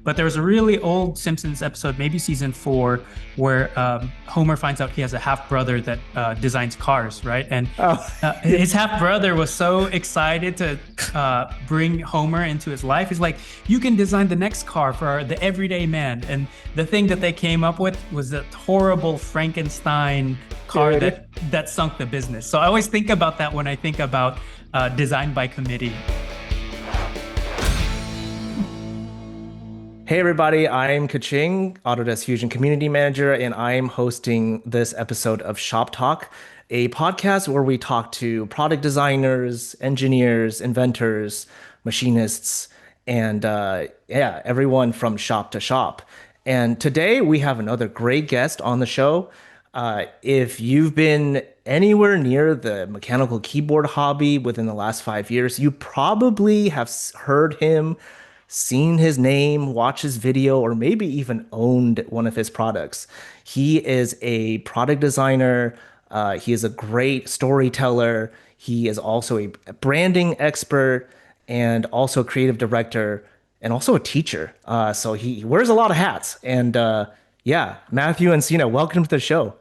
But there was a really old Simpsons episode, maybe season 4, where Homer finds out he has a half brother that designs cars, right? And Oh, yeah. his half brother was so excited to bring Homer into his life. He's like, "You can design the next car for the everyday man." And the thing that they came up with was that horrible Frankenstein car Yeah. that sunk the business. So I always think about that when I think about design by committee. Hey everybody, I'm Kaching, Autodesk Fusion Community Manager, and I'm hosting this episode of Shop Talk, a podcast where we talk to product designers, engineers, inventors, machinists, and yeah, everyone from shop to shop. And today we have another great guest on the show. If you've been anywhere near the mechanical keyboard hobby within the last 5 years, you probably have heard him, seen his name, watched his video, or maybe even owned one of his products. He is a product designer. He is a great storyteller. He is also a branding expert and also a creative director and also a teacher. So he wears a lot of hats. And yeah, Matthew Encina, welcome to the show.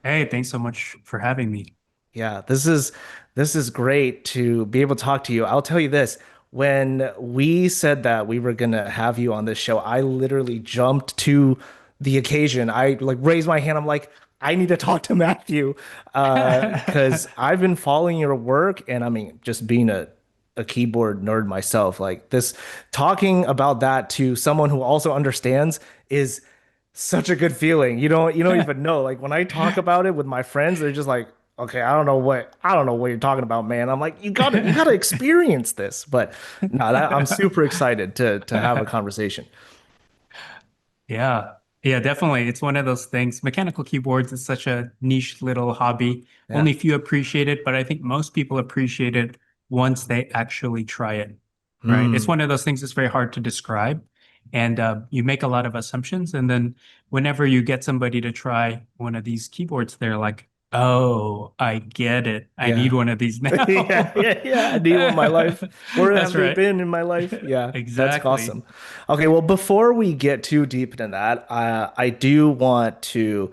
Hey, thanks so much for having me. Yeah, this is great to be able to talk to you. I'll tell you this, when we said that we were gonna have you on this show, I literally jumped to the occasion. I like raised my hand. I'm like, I need to talk to Matthew because I've been following your work, and I mean, just being a keyboard nerd myself, like this, talking about that to someone who also understands is such a good feeling. You don't even know. Like when I talk about it with my friends, they're just like, okay, I don't know what you're talking about, man. I'm like, you gotta experience this. But no, I'm super excited to have a conversation. Yeah. Yeah, definitely. It's one of those things. Mechanical keyboards is such a niche little hobby. Yeah. Only few appreciate it, but I think most people appreciate it once they actually try it, right? It's Hmm. one of those things that's very hard to describe. And you make a lot of assumptions. And then whenever you get somebody to try one of these keyboards, they're like, oh, I get it. I need Yeah. one of these Yeah, now. yeah, yeah. I need one in my life. Where That's have they right. been in my life? Yeah, that's Exactly. awesome. Okay, well, before we get too deep into that, I do want to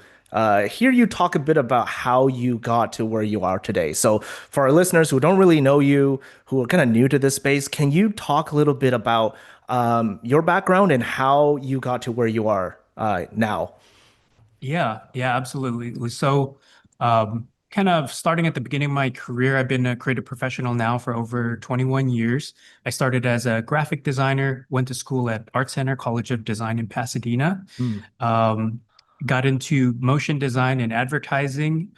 hear you talk a bit about how you got to where you are today. So, for our listeners who don't really know you, who are kind of new to this space, can you talk a little bit about your background and how you got to where you are now? Yeah, yeah, absolutely. So, kind of starting at the beginning of my career, I've been a creative professional now for over 21 years. I started as a graphic designer, went to school at Art Center College of Design in Pasadena, Hmm. um, got into motion design and advertising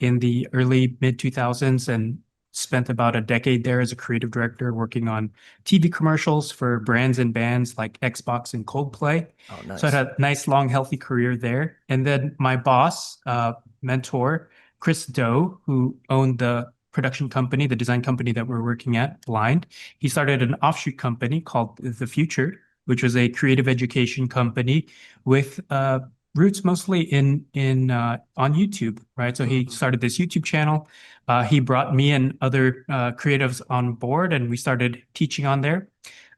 in the early mid 2000s and spent about a decade there as a creative director working on TV commercials for brands and bands like Xbox and Coldplay. Oh, So I nice. had a nice, long, healthy career there. And then my boss, mentor, Chris Doe, who owned the production company, the design company that we're working at, Blind, he started an offshoot company called The Future, which was a creative education company with roots mostly in on YouTube, right? So he Hmm. started this YouTube channel. He brought me and other creatives on board, and we started teaching on there.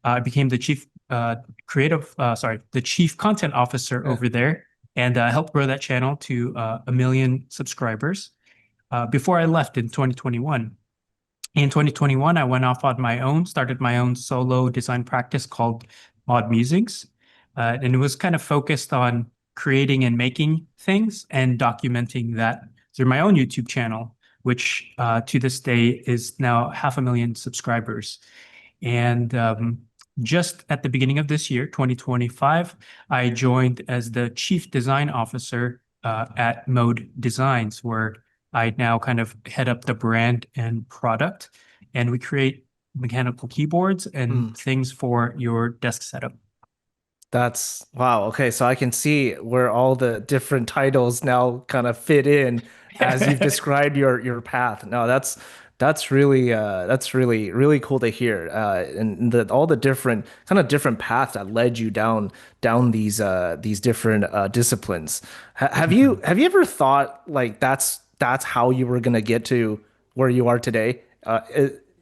I became the the chief content officer Yeah. over there, and helped grow that channel to 1 million subscribers. Before I left in 2021. In 2021, I went off on my own, started my own solo design practice called Mod Musings. And it was kind of focused on creating and making things and documenting that through my own YouTube channel, which to this day is now 500,000 subscribers. And just at the beginning of this year, 2025, I joined as the Chief Design Officer at Mode Designs, where I now kind of head up the brand and product, and we create mechanical keyboards Hmm. and things for your desk setup. That's wow. Okay, so I can see where all the different titles now kind of fit in as you've described your path. No, that's really cool to hear. And all the different kind of different paths that led you down these different disciplines. Have you ever thought like that's how you were gonna get to where you are today?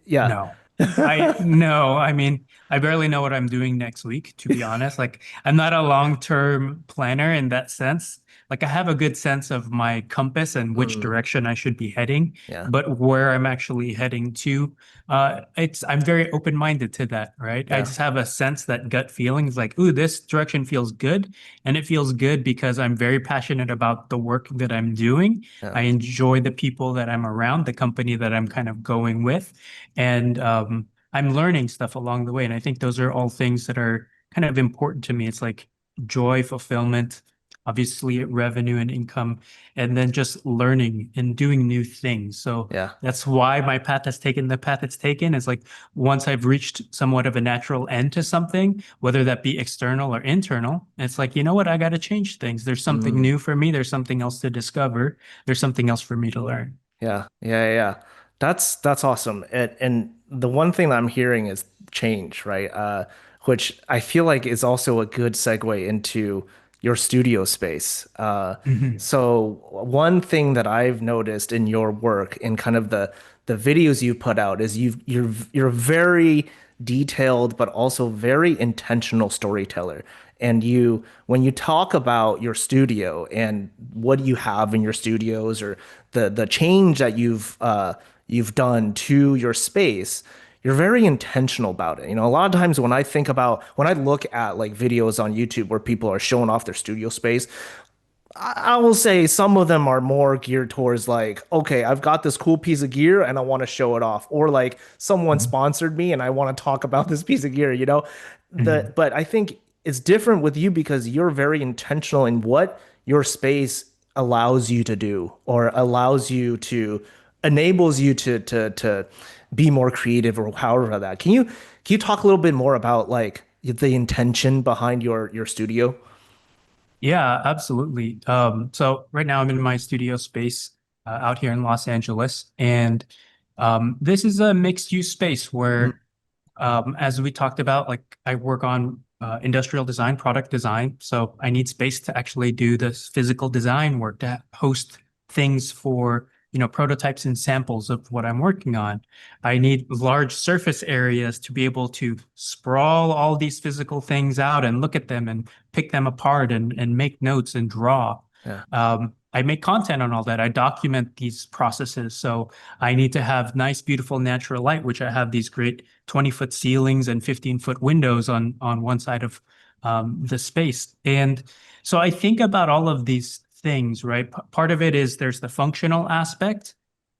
Yeah. No. I no, I mean, I barely know what I'm doing next week, to be honest. Like, I'm not a long-term planner in that sense. Like, I have a good sense of my compass and which Mm, direction I should be heading, yeah, but where I'm actually heading to, I'm very open-minded to that, right? I yeah, just have a sense, that gut feeling is like, ooh, this direction feels good. And it feels good because I'm very passionate about the work that I'm doing. yeah, I enjoy the people that I'm around, the company that I'm kind of going with. And I'm learning stuff along the way. And I think those are all things that are kind of important to me. It's like joy, fulfillment, obviously revenue and income, and then just learning and doing new things. So yeah. that's why my path has taken the path it's taken. Is like once I've reached somewhat of a natural end to something, whether that be external or internal, it's like, you know what, I got to change things. There's something Mm. new for me. There's something else to discover. There's something else for me to learn. Yeah. That's awesome. And the one thing that I'm hearing is change, right? Which I feel like is also a good segue into your studio space. Mhm. So one thing that I've noticed in your work in kind of the videos you put out is you're very detailed but also very intentional storyteller. And you, when you talk about your studio and what you have in your studios or the change that you've done to your space, you're very intentional about it. You know, a lot of times when I look at like videos on YouTube where people are showing off their studio space, I will say some of them are more geared towards like, okay, I've got this cool piece of gear and I want to show it off, or like someone Mhm. sponsored me and I want to talk about this piece of gear, you know? Mhm. But I think it's different with you because you're very intentional in what your space allows you to do or allows you to enables you to be more creative or however that. Can you talk a little bit more about like the intention behind your studio? Yeah, absolutely. So right now I'm in my studio space out here in Los Angeles, and this is a mixed use space Mm, where, as we talked about, like I work on industrial design, product design. So I need space to actually do this physical design work, to host things for, prototypes and samples of what I'm working on. I need large surface areas to be able to sprawl all these physical things out and look at them and pick them apart and make notes and draw. yeah. I make content on all that. I document these processes. So I need to have nice, beautiful natural light, which I have these great 20-foot ceilings and 15-foot windows on one side of the space. And so I think about all of these things, right? Part of it is there's the functional aspect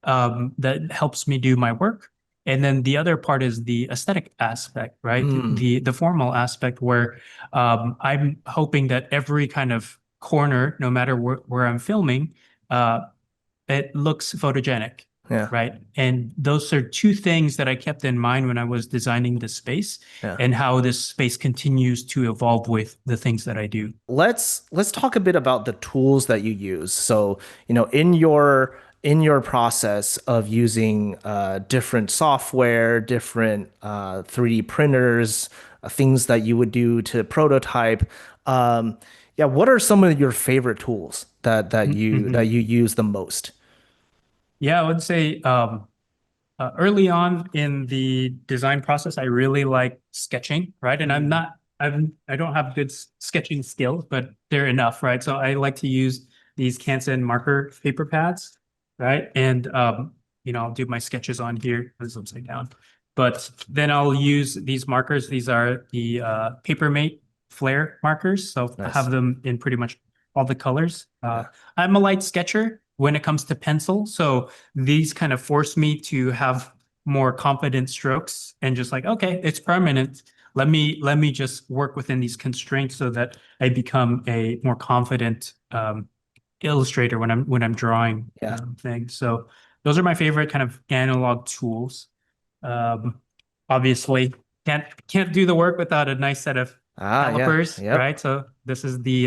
that helps me do my work. And then the other part is the aesthetic aspect, right? Mm, The formal aspect where I'm hoping that every kind of corner, no matter where I'm filming, uh, it looks photogenic, yeah. right? And those are two things that I kept in mind when I was designing the space Yeah. and how this space continues to evolve with the things that I do. Let's talk a bit about the tools that you use. So, you know, in your process of using different software, different 3D printers, things that you would do to prototype, yeah, what are some of your favorite tools that Mhm. you use the most? Yeah, I would say early on in the design process, I really like sketching, right? And Mm, I don't have good sketching skills, but they're enough, right? So I like to use these Canson marker paper pads, right? And I'll do my sketches on here. This is upside down. But then I'll use these markers. These are the Papermate Flare markers. So I nice. have them in pretty much all the colors. Yeah. I'm a light sketcher when it comes to pencil. So these kind of force me to have more confident strokes and just like, okay, it's permanent. Let me just work within these constraints so that I become a more confident illustrator when I'm drawing Yeah. things. So those are my favorite kind of analog tools. Um, Obviously, can't do the work without a nice set of Ah, yeah. calipers, Yep. right? So this is the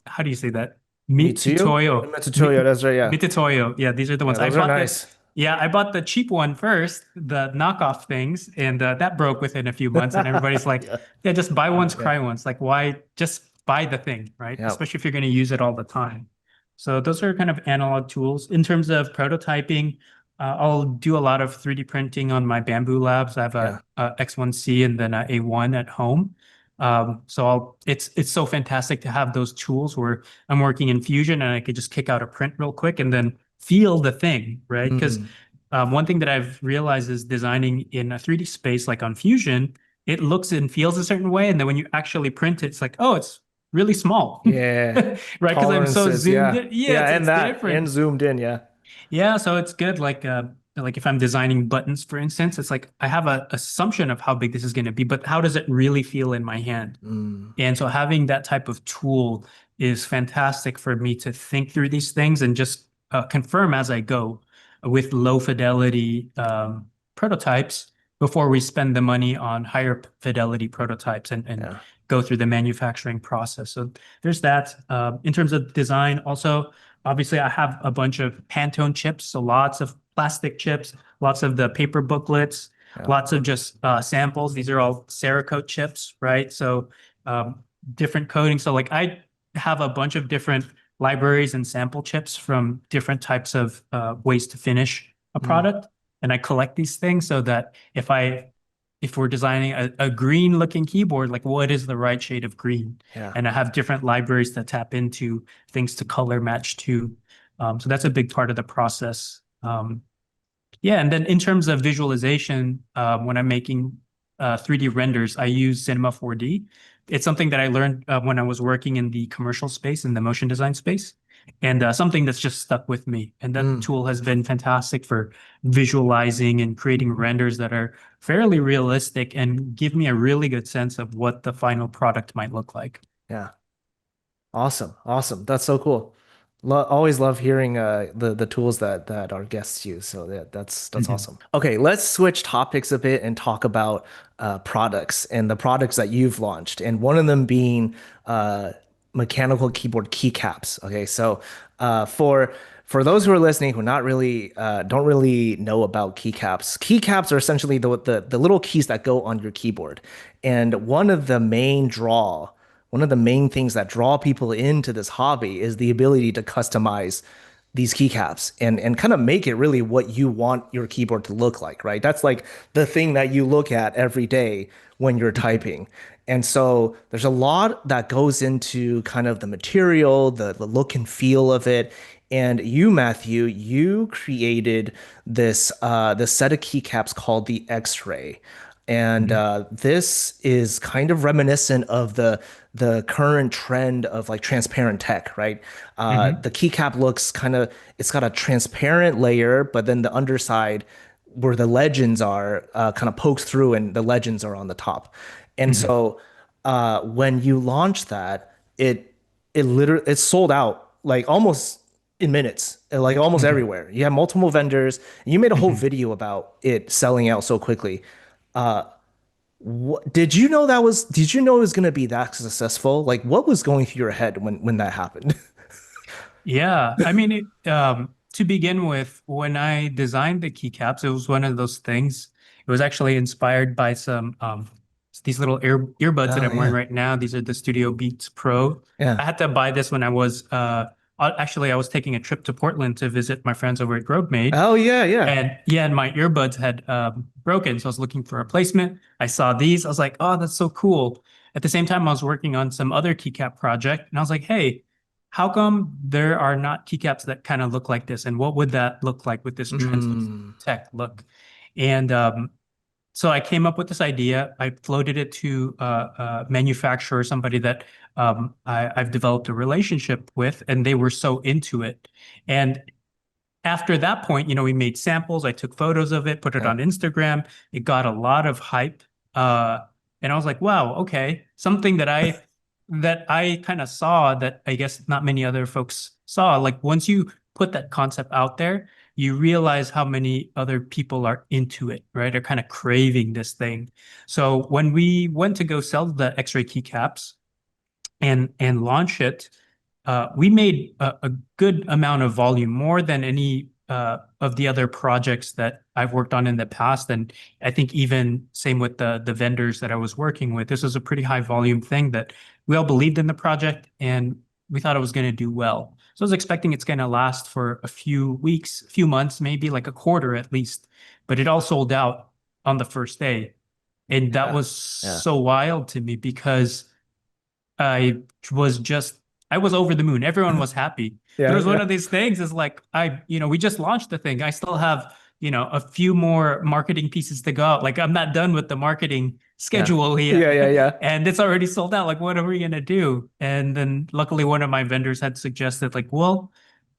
how do you say that? Mitsuyo? Mitutoyo. Mitsuyo, that's right, yeah. Mitutoyo. Yeah, these are the Yeah, ones. I those are bought the nice. Yeah, I bought the cheap one first, the knockoff things, and that broke within a few months. And everybody's like, Yeah. "Yeah, just buy once, Yeah. cry once." Like, why just buy the thing, right? Yeah. Especially if you're going to use it all the time. So those are kind of analog tools in terms of prototyping. I'll do a lot of 3D printing on my Bamboo Labs. I have Yeah. a X1C and then a A1 at home. It's so fantastic to have those tools where I'm working in Fusion and I could just kick out a print real quick and then feel the thing, right? Because Mm. one thing that I've realized is designing in a 3D space like on Fusion, it looks and feels a certain way, and then when you actually print it, it's like, oh, it's really small, Yeah. right? Because I'm so Tolerances. zoomed Yeah. in. Yeah, Yeah. And it's that and different. zoomed in. Yeah. Yeah, so it's good. Like if I'm designing buttons, for instance, it's like I have a assumption of how big this is going to be, but how does it really feel in my hand? Mm. And so having that type of tool is fantastic for me to think through these things and just confirm as I go with low fidelity prototypes before we spend the money on higher fidelity prototypes and Yeah. go through the manufacturing process. So there's that. In terms of design, also, obviously, I have a bunch of Pantone chips, so lots of plastic chips, lots of the paper booklets, Yeah. lots of just samples. These are all Cerakote chips, right? So different coding. So like I have a bunch of different libraries and sample chips from different types of ways to finish a Mm. product. And I collect these things so that if we're designing a green looking keyboard, like what is the right shade of green? Yeah. And I have different libraries that tap into things to color match too. So that's a big part of the process. Yeah, and then in terms of visualization, when I'm making 3D renders, I use Cinema 4D. It's something that I learned when I was working in the commercial space, in the motion design space, and something that's just stuck with me. And that Mm. tool has been fantastic for visualizing and creating renders that are fairly realistic and give me a really good sense of what the final product might look like. Yeah. Awesome. Awesome. That's so cool. Always love hearing the tools that our guests use. So that's Mhm. awesome. Okay, let's switch topics a bit and talk about products and the products that you've launched, and one of them being mechanical keyboard keycaps. Okay, so for those who are listening who not really don't really know about keycaps are essentially the little keys that go on your keyboard, and one of the main things that draw people into this hobby is the ability to customize these keycaps and kind of make it really what you want your keyboard to look like, right? That's like the thing that you look at every day when you're Mhm. typing. And so there's a lot that goes into kind of the material, the look and feel of it. And you, Matthew, you created this set of keycaps called the X-Ray. And Mhm. this is kind of reminiscent of the current trend of like transparent tech, right? Mhm. The keycap looks kind of, it's got a transparent layer, but then the underside where the legends are kind of pokes through and the legends are on the top. And Mhm. so when you launch that, it literally it sold out like almost in minutes, like almost Mhm. everywhere. You have multiple vendors, and you made a whole Mhm. video about it selling out so quickly. Did you know that was, did you know it was going to be that successful? Like what was going through your head when that happened? Yeah, I mean, to begin with, when I designed the keycaps, it was one of those things. It was actually inspired by some these little earbuds that Oh I'm wearing yeah. right now. These are the Studio Beats Pro. I Yeah. had to buy this when I was actually I was taking a trip to Portland to visit my friends over at GrobeMade. Oh yeah, yeah. And yeah, and my earbuds had broken, so I was looking for a replacement. I saw these. I was like, "Oh, that's so cool." At the same time, I was working on some other keycap project, and I was like, "Hey, how come there are not keycaps that kind of look like this? And what would that look like with this translucent Mm, tech look?" And so I came up with this idea. I floated it to a manufacturer, somebody that I've developed a relationship with, and they were so into it. And after that point, we made samples. I took photos of it, put it yeah. on Instagram. It got a lot of hype. Uh, and I was like, wow, okay. Something that I kind of saw that I guess not many other folks saw. Like once you put that concept out there, you realize how many other people are into it, right? Are kind of craving this thing. So when we went to go sell the X-ray keycaps, and launch it, we made a good amount of volume, more than any of the other projects that I've worked on in the past. And I think even same with the vendors that I was working with. This was a pretty high volume thing that we all believed in the project, and we thought it was going to do well. So I was expecting it's going to last for a few weeks, a few months, maybe like a quarter at least. But it all sold out on the first day. And that Yeah. was Yeah. so wild to me because I was just, I was over the moon. Everyone was happy. But it Yeah. was one Yeah. of these things is like, we just launched the thing. I still have, a few more marketing pieces to go out. Like I'm not done with the marketing Yeah. schedule Yeah. yet. Yeah. Yeah. And it's already sold out. Like, what are we gonna do? And then luckily one of my vendors had suggested, like, well,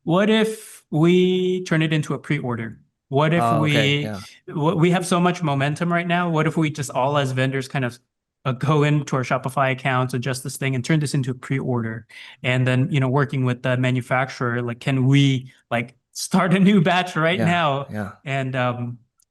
what if we turn it into a pre-order? What if Oh, okay. we Yeah. we have so much momentum right now? What if we just all as vendors kind of go into our Shopify accounts, adjust this thing, and turn this into a pre-order? And then, working with the manufacturer, like, can we like start a new batch right Yeah. now? Yeah.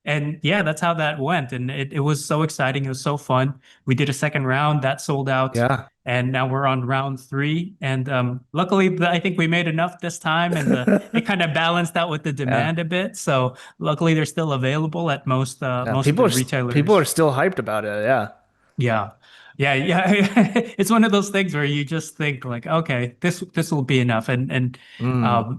And yeah, that's how that went. And it was so exciting. It was so fun. We did a second round that sold out. Yeah. And now we're on round three. And luckily, I think we made enough this time, and it kind of balanced out with the Yeah. demand a bit. So luckily, they're still available at most Yeah. most of the People are retailers. still hyped about it. Yeah. Yeah, yeah. It's one of those things where you just think like, okay, this will be enough. And Mm.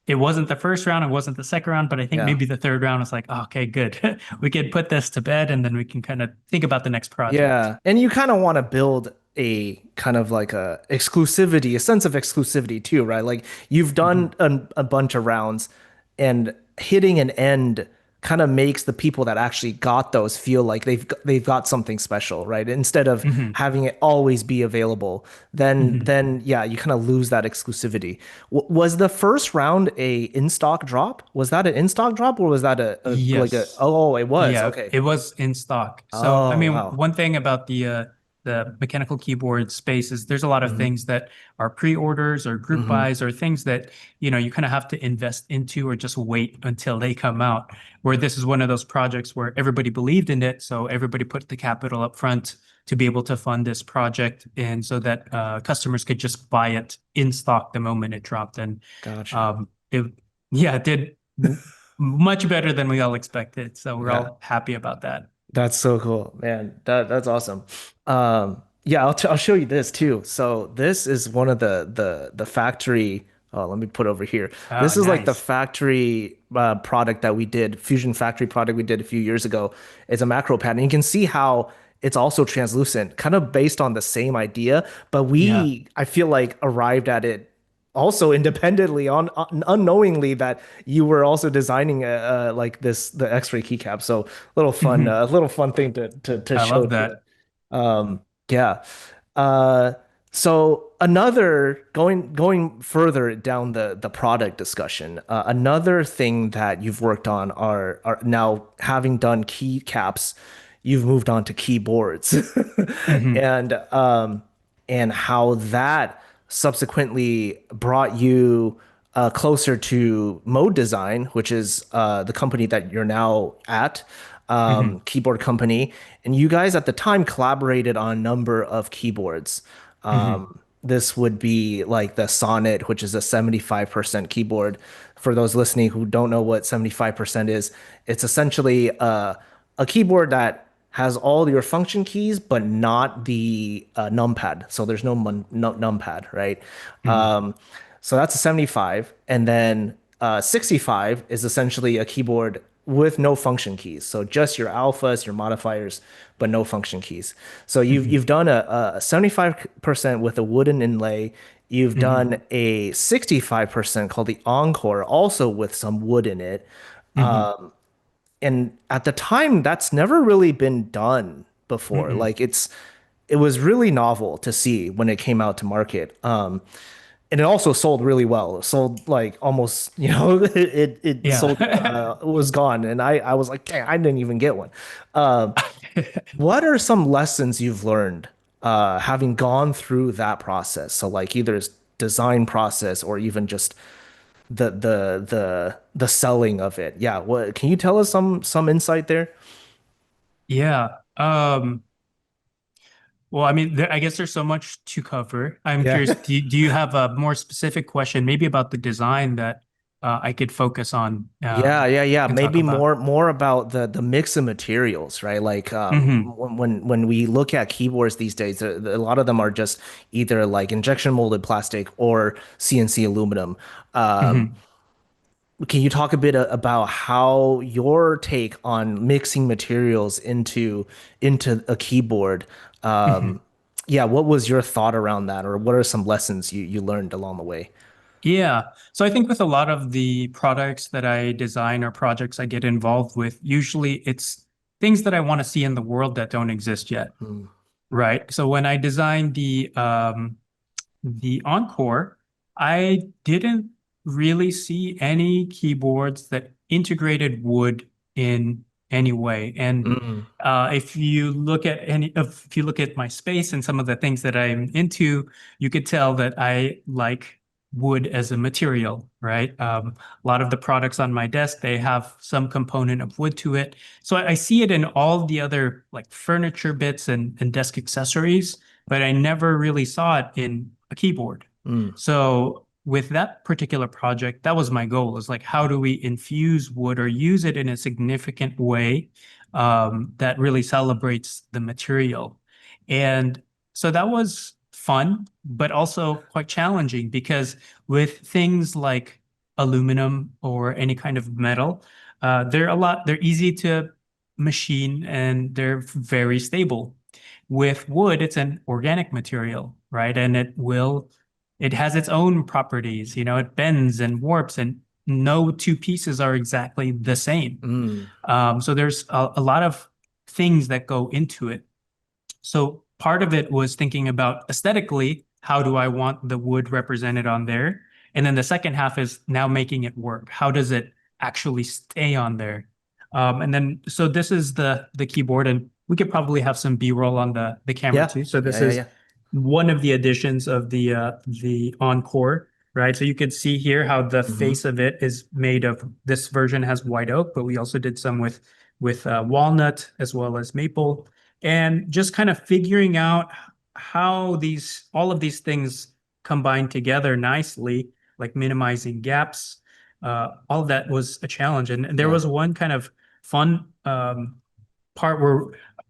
it wasn't the first round, it wasn't the second round, but I think Yeah. maybe the third round was like, oh, okay, good. We can put this to bed, and then we can kind of think about the next project. Yeah. And you kind of want to build a kind of like a exclusivity, a sense of exclusivity too, right? Like you've done Hmm. a bunch of rounds and hitting an end kind of makes the people that actually got those feel like they've got something special, right? Instead of Hmm. having it always be available, then Hmm. then yeah, you kind of lose that exclusivity. Was the first round a in-stock drop? Was that an in-stock drop or was that a like a Yes. oh, it was. Yeah, Okay. it was in stock. So, I Oh, mean, wow. one thing about the mechanical keyboard space is there's a lot of Hmm. things that are pre-orders or group Hmm. buys or things that, you kind of have to invest into or just wait until they come out. Where this is one of those projects where everybody believed in it, so everybody put the capital up front to be able to fund this project, and so that customers could just buy it in stock the moment it dropped. And Gotcha. it, yeah, it did much better than we all expected. So we're Yeah. all happy about that. That's so cool, man. That's awesome. Yeah, I'll show you this too. So this is one of the factory. Oh, let me put over here. Oh, This is like the nice. factory product that we did, Fusion Factory product we did a few years ago. It's a macro pad, and you can see how it's also translucent, kind of based on the same idea. But Yeah. I feel like, arrived at it also independently unknowingly that you were also designing like the X-ray keycap. So Hmm. little fun thing to I show love too. that. Yeah. Uh, so another going further down the product discussion, another thing that you've worked on are now, having done keycaps, you've moved on to keyboards, Hmm. and how that subsequently brought you closer to Mode Design, which is the company that you're now at, Hmm. keyboard company. And you guys at the time collaborated on a number of keyboards. Hmm. This would be like the Sonnet, which is a 75% keyboard. For those listening who don't know what 75% is, it's essentially a keyboard that has all your function keys, but not the numpad. So there's no numpad, right? Hmm. So that's a 75. And then 65 is essentially a keyboard with no function keys. So just your alphas, your modifiers, but no function keys. So Hmm. you've done a 75% with a wooden inlay. You've Hmm. done a 65% called the Encore, also with some wood in it. Hmm. And at the time, that's never really been done before. Hmm. Like it was really novel to see when it came out to market. And it also sold really well. It sold like almost, it sold, Yeah. it was gone. And I was like, dang, I didn't even get one. What are some lessons you've learned having gone through that process? So like either design process or even just the selling of it. Yeah, what can you tell us some insight there? Yeah. Well, I mean, I guess there's so much to cover. I'm Yeah. curious, do you have a more specific question, maybe about the design that I could focus on Yeah, yeah, yeah. and talk Maybe about. more about the mix of materials, right? Like Hmm. when we look at keyboards these days, a lot of them are just either like injection molded plastic or CNC aluminum. Um, Hmm. can you talk a bit about how your take on mixing materials into a keyboard? Hmm. Yeah, what was your thought around that, or what are some lessons you learned along the way? Yeah. So I think with a lot of the products that I design or projects I get involved with, usually it's things that I want to see in the world that don't exist yet. Mm, Right. So when I designed the Encore, I didn't really see any keyboards that integrated wood in any way. And mm, if you look at if you look at my space and some of the things that I'm into, you could tell that I like wood as a material, right? A lot of the products on my desk, they have some component of wood to it. So I see it in all the other like furniture bits and desk accessories, but I never really saw it in a keyboard. mm. So with that particular project, that was my goal is like, how do we infuse wood or use it in a significant way that really celebrates the material? And so that was fun, but also quite challenging because with things like aluminum or any kind of metal, they're easy to machine and they're very stable. With wood, it's an organic material, right? And it has its own properties. It bends and warps, and no two pieces are exactly the same. Mm. So there's a lot of things that go into it. So part of it was thinking about aesthetically, how do I want the wood represented on there? And then the second half is now making it work. How does it actually stay on there? And then so this is the keyboard, and we could probably have some B-roll on the camera Yeah, too. So yeah, this yeah, is yeah. one of the additions of the Encore, right? So you can see here how the Hmm. face of it is made of. This version has white oak, but we also did some with walnut as well as maple, and just kind of figuring out how these all of these things combine together nicely, like minimizing gaps. All of that was a challenge, and there Yeah. was one kind of fun part where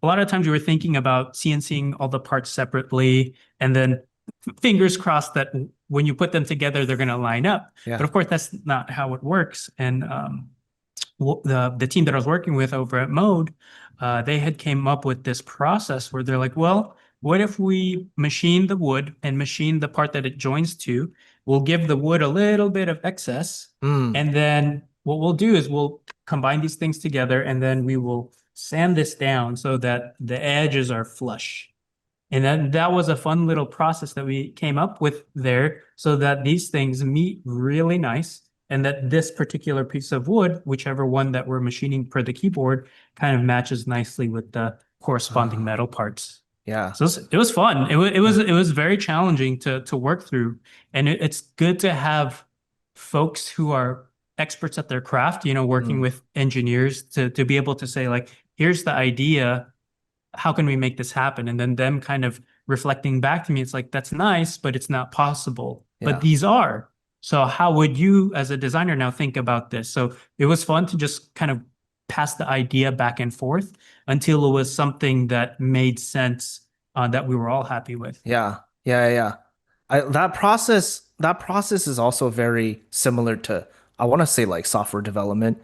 a lot of times we were thinking about CNCing all the parts separately, and then fingers crossed that when you put them together, they're going to line up. But Yeah. of course, that's not how it works. And the team that I was working with over at Mode, they had came up with this process where they're like, well, what if we machine the wood and machine the part that it joins to? We'll give the wood a little bit of excess, Mm. and then what we'll do is we'll combine these things together, and then we will sand this down so that the edges are flush. And then that was a fun little process that we came up with there so that these things meet really nice and that this particular piece of wood, whichever one that we're machining per the keyboard, kind of matches nicely with the corresponding Ah, metal parts. yeah. So it was fun. It was it was Yeah. it was very challenging to work through, and it's good to have folks who are experts at their craft, working Mm. with engineers to be able to say like, here's the idea, how can we make this happen? And then them kind of reflecting back to me, it's like, that's nice, but it's not possible. But Yeah. these are. So how would you, as a designer, now think about this? So it was fun to just kind of pass the idea back and forth until it was something that made sense, that we were all happy with. Yeah. Yeah. Yeah. That process is also very similar to, I want to say, like software development.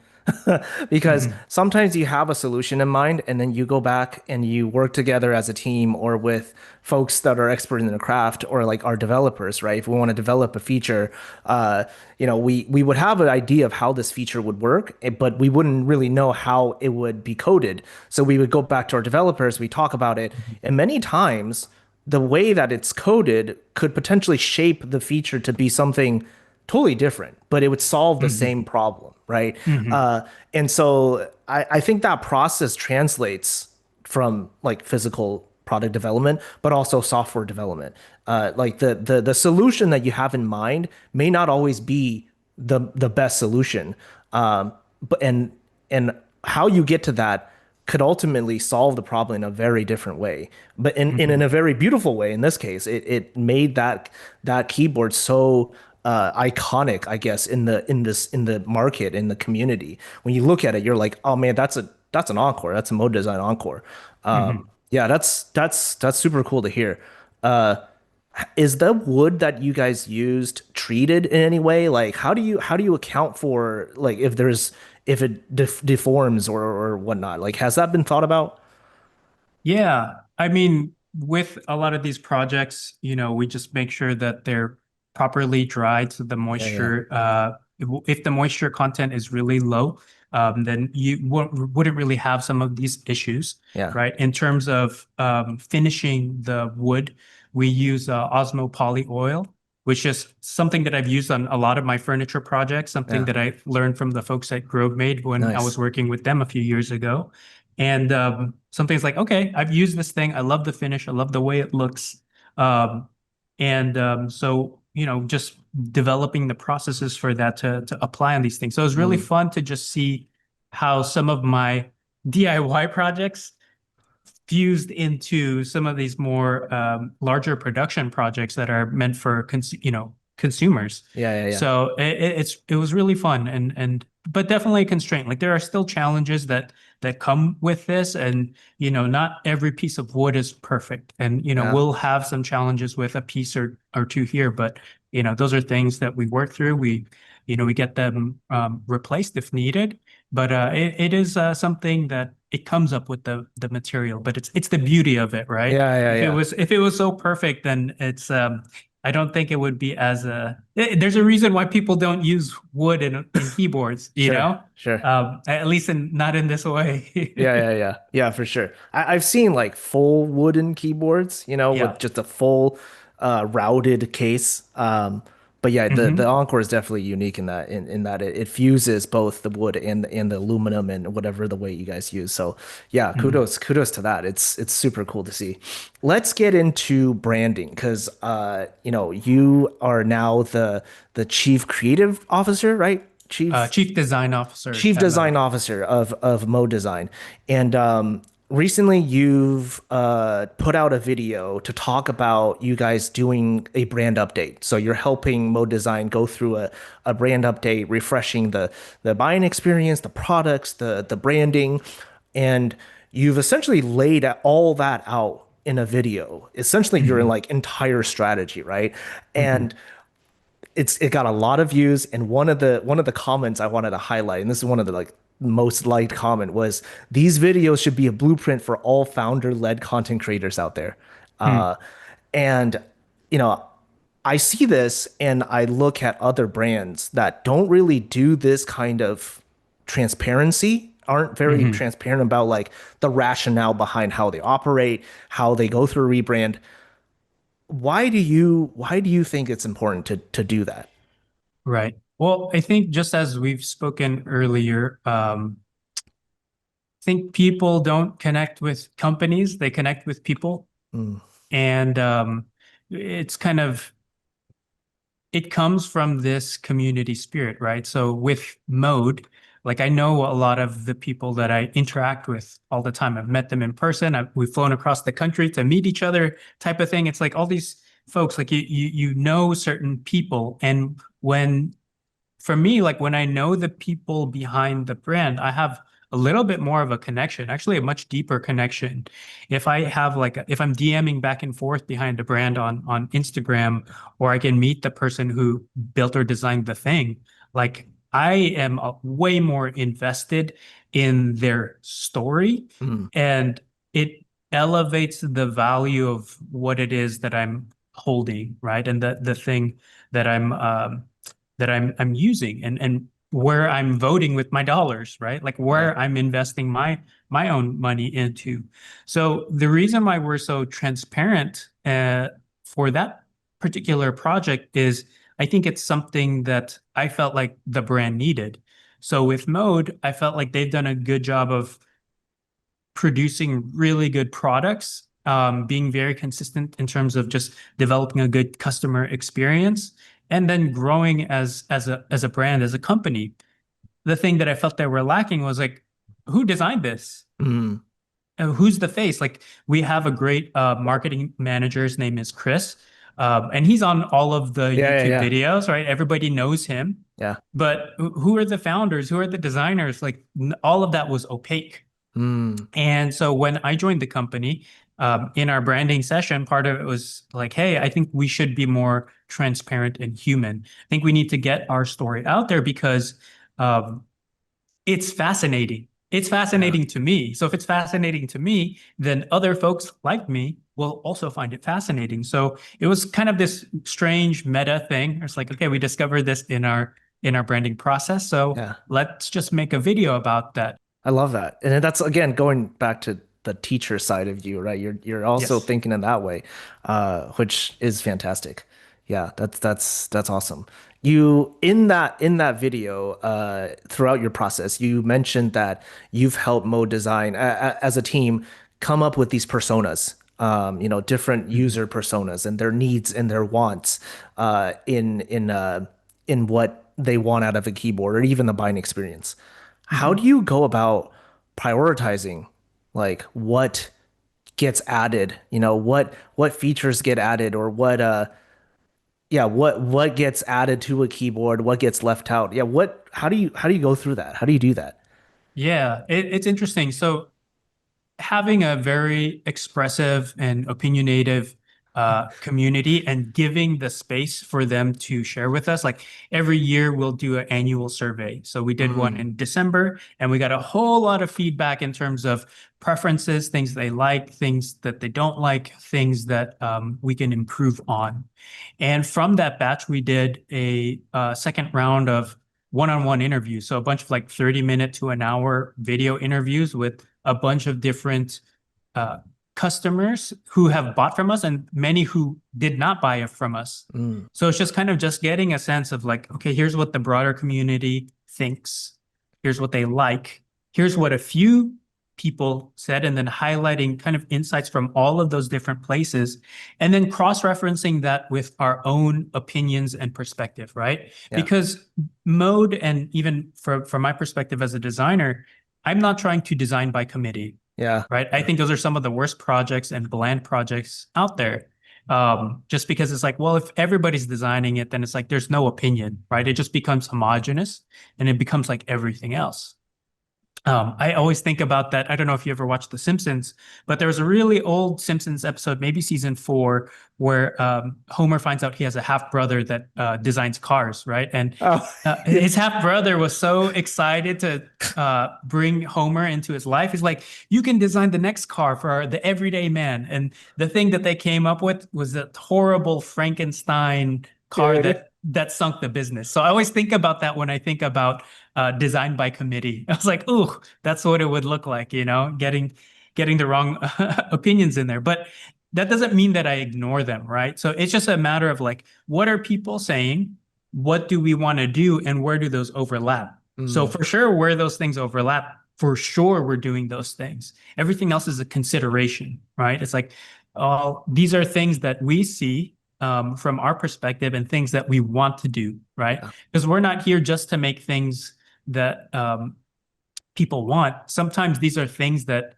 Because Hmm. sometimes you have a solution in mind and then you go back and you work together as a team or with folks that are expert in the craft or like our developers, right? If we want to develop a feature, uh, we would have an idea of how this feature would work, but we wouldn't really know how it would be coded. So we would go back to our developers, we talk about it, and many times the way that it's coded could potentially shape the feature to be something totally different, but it would solve the Hmm. same problem, right? Hmm. And so I think that process translates from like physical product development, but also software development. Like the solution that you have in mind may not always be the best solution, but and how you get to that could ultimately solve the problem in a very different way, but in Hmm. a very beautiful way. In this case, it made that keyboard so iconic, I guess, in the market, in the community. When you look at it, you're like, oh man, that's an Encore. That's a mode design Encore. Mhm. Yeah, that's super cool to hear. Uh, is the wood that you guys used treated in any way? Like, how do you account for like if it deforms or whatnot? Like, has that been thought about? Yeah, I mean, with a lot of these projects, we just make sure that they're properly dried so the Yeah, yeah, moisture, if the moisture content is really low, then you wouldn't really have some of these issues, yeah, right? In terms of finishing the wood, we use Osmo poly oil, which is something that I've used on a lot of my furniture projects, something yeah. that I learned from the folks at Grove Made when I was Nice. working with them a few years ago. And something's like, okay, I've used this thing. I love the finish. I love the way it looks. Um, and so, just developing the processes for that to apply on these things. So it was really Mm, fun to just see how some of my DIY projects fused into some of these more larger production projects that are meant for consumers. yeah, yeah, yeah. So it was really fun and but definitely a constraint. Like there are still challenges that come with this, and not every piece of wood is perfect, and Yeah. we'll have some challenges with a piece or two here, but those are things that we work through. We get them replaced if needed, but it is something that it comes up with the material, but it's the beauty of it, right? Yeah, yeah, If it yeah. was if it was so perfect, then it's I don't think it would be as there's a reason why people don't use wood in keyboards, Sure, sure. at least not in this Yeah, way. yeah, yeah. Yeah, for sure. I've seen like full wooden keyboards, with Yeah. just a full routed case. But yeah, the Hmm. Encore is definitely unique in that it fuses both the wood and the aluminum and whatever the weight you guys use. So yeah, Hmm. kudos to that. It's super cool to see. Let's get into branding because you are now the chief creative officer, right? Chief Design Officer Chief at Design Mode. Officer of Mo Design, and recently you've put out a video to talk about you guys doing a brand update. So you're helping Mo Design go through a brand update, refreshing the buying experience, the products, the branding, and you've essentially laid all that out in a video. Essentially, your Hmm. like entire strategy, right? Hmm. And it got a lot of views, and one of the comments I wanted to highlight, and this is one of the like most liked comment, was these videos should be a blueprint for all founder-led content creators out there. Hmm. Uh, and you know, I see this and I look at other brands that don't really do this kind of transparency, aren't very Hmm. transparent about like the rationale behind how they operate, how they go through a rebrand. Why do you think it's important to do that? Right. Well, I think just as we've spoken earlier, I think people don't connect with companies, they connect with people. Mm, And it's kind of, it comes from this community spirit, right? So with Mode, like I know a lot of the people that I interact with all the time. I've met them in person. We've flown across the country to meet each other, type of thing. It's like all these folks, like you know certain people, and when for me, like when I know the people behind the brand, I have a little bit more of a connection, actually a much deeper connection. If I have if I'm DMing back and forth behind a brand on Instagram, or I can meet the person who built or designed the thing, like I am way more invested in their story, mm, and it elevates the value of what it is that I'm holding, right? And the thing that I'm using, and where I'm voting with my dollars, right? Like yeah. where I'm investing my own money into. So the reason why we're so transparent for that particular project is I think it's something that I felt like the brand needed. So with Mode, I felt like they've done a good job of producing really good products, being very consistent in terms of just developing a good customer experience, and then growing as a brand, as a company. The thing that I felt they were lacking was like, who designed this? Mm, Who's the face? Like we have a great marketing manager. His name is Chris. And he's on all of the Yeah, yeah, YouTube yeah. videos, right? Everybody knows him. Yeah. But who are the founders? Who are the designers? Like all of that was opaque. Mm, And so when I joined the company, in our branding session, part of it was like, hey, I think we should be more transparent and human. I think we need to get our story out there because um, it's fascinating. It's yeah. fascinating to me. So if it's fascinating to me, then other folks like me will also find it fascinating. So it was kind of this strange meta thing. It's like, okay, we discovered this in our branding process. So Yeah. let's just make a video about that. I love that. And that's again going back to the teacher side of you, right? You're also Yes. thinking in that way, which is fantastic. Yeah, that's awesome. You in that video, throughout your process, you mentioned that you've helped Mode Design as a team come up with these personas, different Mhm. user personas and their needs and their wants, in what they want out of a keyboard or even the buying experience. How do Mhm. you go about prioritizing like what gets added, what features get added or what gets added to a keyboard, what gets left out? Yeah, how do you go through that? How do you do that? Yeah, it's interesting. So having a very expressive and opinionative community and giving the space for them to share with us. Like every year, we'll do an annual survey. So we did one Mm, in December, and we got a whole lot of feedback in terms of preferences, things they like, things that they don't like, things that we can improve on. And from that batch, we did a second round of one-on-one interviews. So a bunch of like 30-minute to an hour video interviews with a bunch of different uh, customers who have bought from us and many who did not buy it from us. mm, So it's just kind of just getting a sense of like, okay, here's what the broader community thinks. Here's what they like. Here's what a few people said, and then highlighting kind of insights from all of those different places, and then cross-referencing that with our own opinions and perspective, right? yeah, Because mode, and even from my perspective as a designer, I'm not trying to design by committee, yeah, right? I yeah, think those are some of the worst projects and bland projects out there. Just because it's like, well, if everybody's designing it, then it's like there's no opinion, right? It just becomes homogenous and it becomes like everything else. I always think about that. I don't know if you ever watched The Simpsons, but there was a really old Simpsons episode, maybe season four, where Homer finds out he has a half brother that designs cars, right? And oh, yeah, his half brother was so excited to bring Homer into his life. He's like, "You can design the next car for the everyday man." And the thing that they came up with was that horrible Frankenstein car yeah, that sunk the business. So I always think about that when I think about design by committee. I was like, "Ooh, that's what it would look like," getting the wrong opinions in there. But that doesn't mean that I ignore them, right? So it's just a matter of like, what are people saying? What do we want to do? And where do those overlap? So mm, for sure, where those things overlap, for sure, we're doing those things. Everything else is a consideration, right? It's like, oh, these are things that we see from our perspective and things that we want to do, right? yeah, Because we're not here just to make things that people want. Sometimes these are things that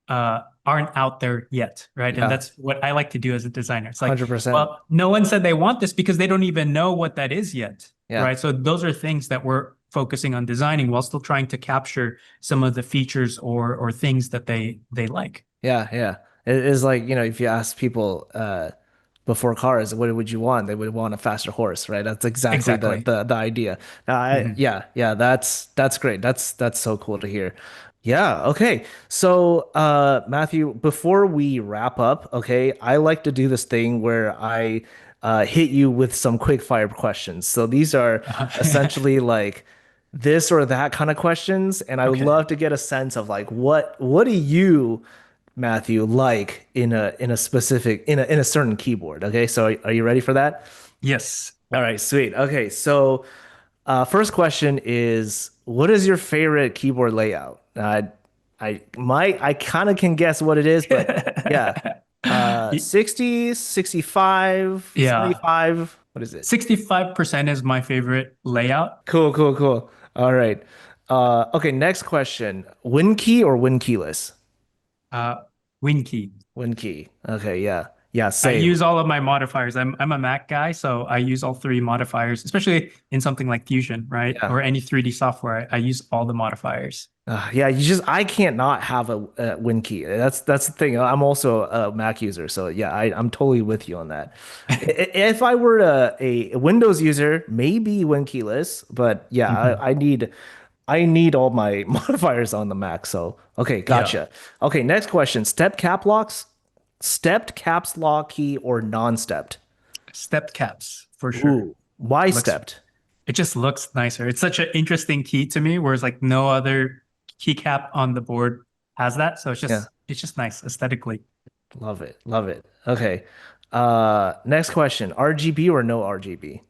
aren't out there yet, right? And yeah, that's what I like to do as a designer. It's like, 100%. well, no one said they want this because they don't even know what that is yet, Yeah. right? So those are things that we're focusing on designing while still trying to capture some of the features or things that they like. Yeah, yeah. It is like, if you ask people before cars, what would you want? They would want a faster horse, right? That's exactly the Exactly. the the idea. Mhm. Yeah, that's great. That's so cool to hear. Yeah, okay. So, Matthew, before we wrap up, okay, I like to do this thing where I hit you with some quick fire questions. So these are essentially like this or that kind of questions, and I would Okay. love to get a sense of like what do you, Matthew, like in a specific in a certain keyboard. Okay, so are you ready for that? Yes. All right, sweet. Okay, so first question is, what is your favorite keyboard layout? I kind of can guess what it is, but yeah, Y- 60, 65, Yeah. 75. What is it? 65% is my favorite layout. Cool, cool, cool. All right. Okay, next question. Win key or win keyless? Uh, Win key. Win key. Okay, yeah. Yeah, I same. use all of my modifiers. I'm a Mac guy, so I use all three modifiers, especially in something like Fusion, right? Yeah. Or any 3D software. I use all the modifiers. Yeah, I can't not have a Win key. That's the thing. I'm also a Mac user, so yeah, I'm totally with you on that. If I were a Windows user, maybe Win keyless, but yeah, Mhm. I need all my modifiers on the Mac. So okay, Yeah. gotcha. Okay, next question: stepped caps lock key or non-stepped? Stepped caps for sure. Ooh, why Looks stepped? it just looks nicer. It's such an interesting key to me, whereas like no other keycap on the board has that. So Yeah, it's just nice aesthetically. love it, love it. Okay, next question: RGB or no RGB?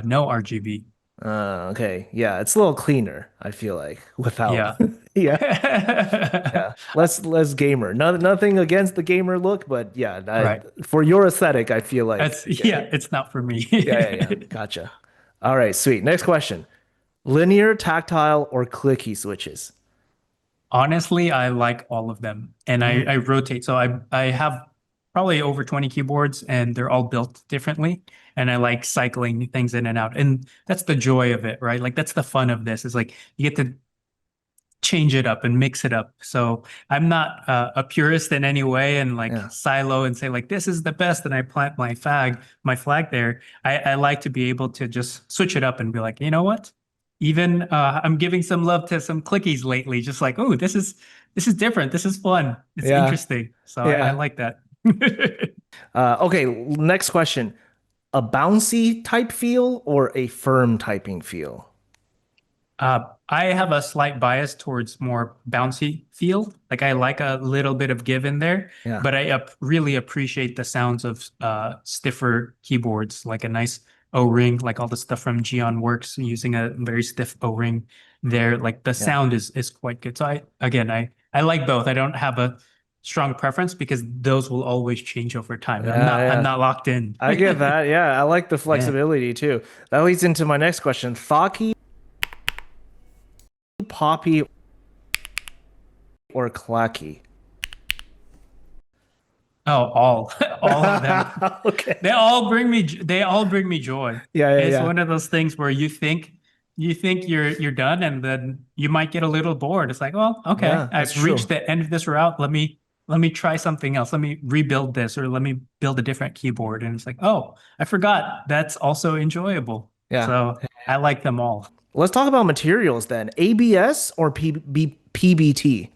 No RGB. Okay. Yeah, it's a little cleaner, I feel like, without. Yeah. Yeah. Yeah. Less gamer. Nothing against the gamer look, but yeah, Right. for your aesthetic, I feel like That's yeah. yeah, it's not for me. Yeah. Gotcha. All right, sweet. Next question. Linear, tactile, or clicky switches? Honestly, I like all of them and I Mm, rotate. So I have probably over 20 keyboards and they're all built differently. And I like cycling things in and out. And that's the joy of it, right? Like that's the fun of this is like you get to change it up and mix it up. So I'm not a purist in any way and like yeah. silo and say like this is the best and I plant my flag there. I like to be able to just switch it up and be like, you know what? Even I'm giving some love to some clickies lately, just like, oh, this is different. This is fun. It's Yeah. interesting. So I Yeah. like that. Okay, next question. A bouncy type feel or a firm typing feel? I have a slight bias towards more bouncy feel. Like I like a little bit of give in there, Yeah. but I really appreciate the sounds of stiffer keyboards, like a nice O-ring, like all the stuff from Geon Works using a very stiff O-ring there. Like the Yeah. sound is quite good. So I like both. I don't have a strong preference because those will always change over time. I'm Yeah. not locked in. I get that. Yeah, I like the Yeah. flexibility too. That leads into my next question. Thocky, poppy, or clacky? Oh, all all of them. Okay. They all bring me joy. It's Yeah. one of those things where you think you're done and then you might get a little bored. It's like, well, okay, Yeah, that's I've reached true. the end of this route. Let me try something else. Let me rebuild this or let me build a different keyboard. And it's like, oh, I forgot that's also enjoyable. Yeah. So I like them all. Let's talk about materials then. ABS or PBT?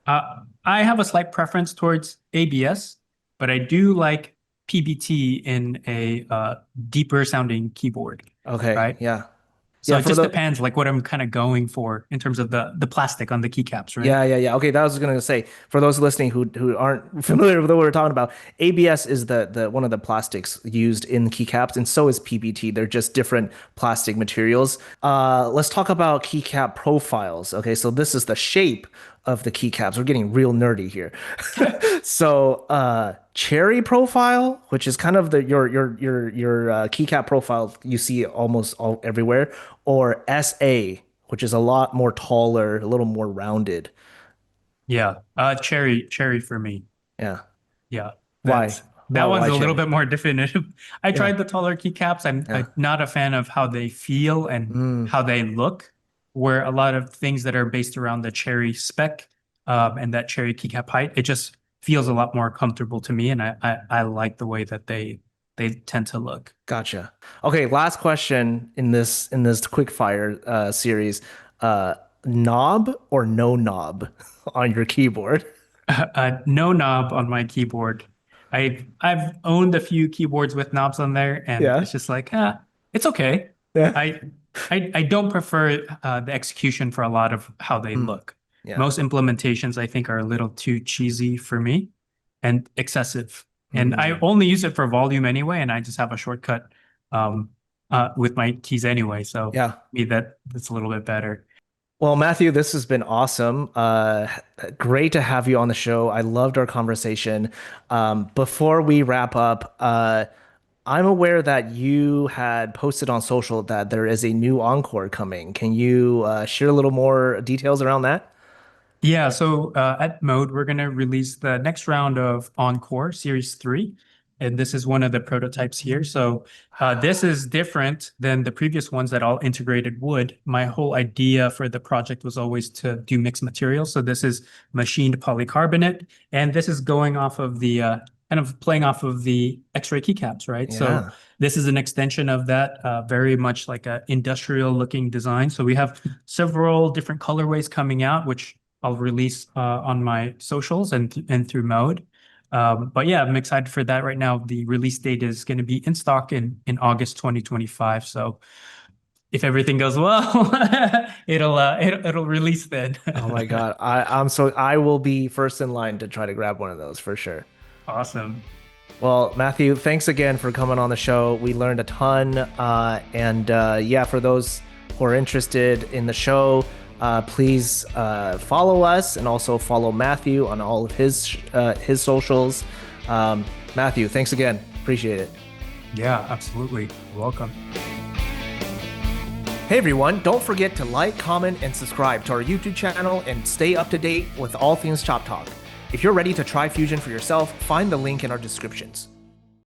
I have a slight preference towards ABS, but I do like PBT in a deeper sounding keyboard, Okay. right? Yeah. So Yeah, it for just the depends like what I'm kind of going for in terms of the plastic on the keycaps, right? Yeah. Okay, that was gonna say for those listening who aren't familiar with what we're talking about, ABS is the one of the plastics used in keycaps, and so is PBT. They're just different plastic materials. Let's talk about keycap profiles. Okay, so this is the shape of the keycaps. We're getting real nerdy here. So, cherry profile, which is kind of the your keycap profile you see almost all everywhere, or SA, which is a lot more taller, a little more rounded. Yeah. Cherry for me. Yeah. Yeah, Why? that one's Why a little cherry? bit more definitive. I Yeah. tried the taller keycaps. Yeah. I'm not a fan of how they feel and Mm, how they look, where a lot of things that are based around the cherry spec and that cherry keycap height, it just feels a lot more comfortable to me, and I like the way that they tend to look. gotcha. Okay, last question in this quickfire series. Uh, knob or no knob on your keyboard? No knob on my keyboard. I've owned a few keyboards with knobs on there, and Yeah. it's just like, it's okay. Yeah. I I don't prefer the execution for a lot of how they Mm, look. yeah. Most implementations I think are a little too cheesy for me and excessive. And I Mm, only use it for volume anyway, and I just have a shortcut um, with my keys anyway. So yeah. me that's a little bit better. Well, Matthew, this has been awesome. Great to have you on the show. I loved our conversation. Before we wrap up, I'm aware that you had posted on social that there is a new Encore coming. Can you share a little more details around that? Yeah, so at Mode, we're going to release the next round of Encore Series 3. and this is one of the prototypes here. So this is different than the previous ones that all integrated wood. My whole idea for the project was always to do mixed materials. So this is machined polycarbonate, and this is going off of the kind of playing off of the X-ray keycaps, right? So Yeah. this is an extension of that, very much like a industrial looking design. So we have several different colorways coming out, which I'll release on my socials and through Mode. But yeah, I'm excited for that right now. The release date is going to be in stock in August 2025. So if everything goes well, it'll release then. Oh my God. I will be first in line to try to grab one of those for sure. Awesome. Well, Matthew, thanks again for coming on the show. We learned a ton. Yeah, for those who are interested in the show, please follow us and also follow Matthew on all of his socials. Matthew, thanks again. Appreciate it. Yeah, absolutely. You're welcome. Hey everyone, don't forget to like, comment, and subscribe to our YouTube channel and stay up to date with all things Shop Talk. If you're ready to try Fusion for yourself, find the link in our descriptions.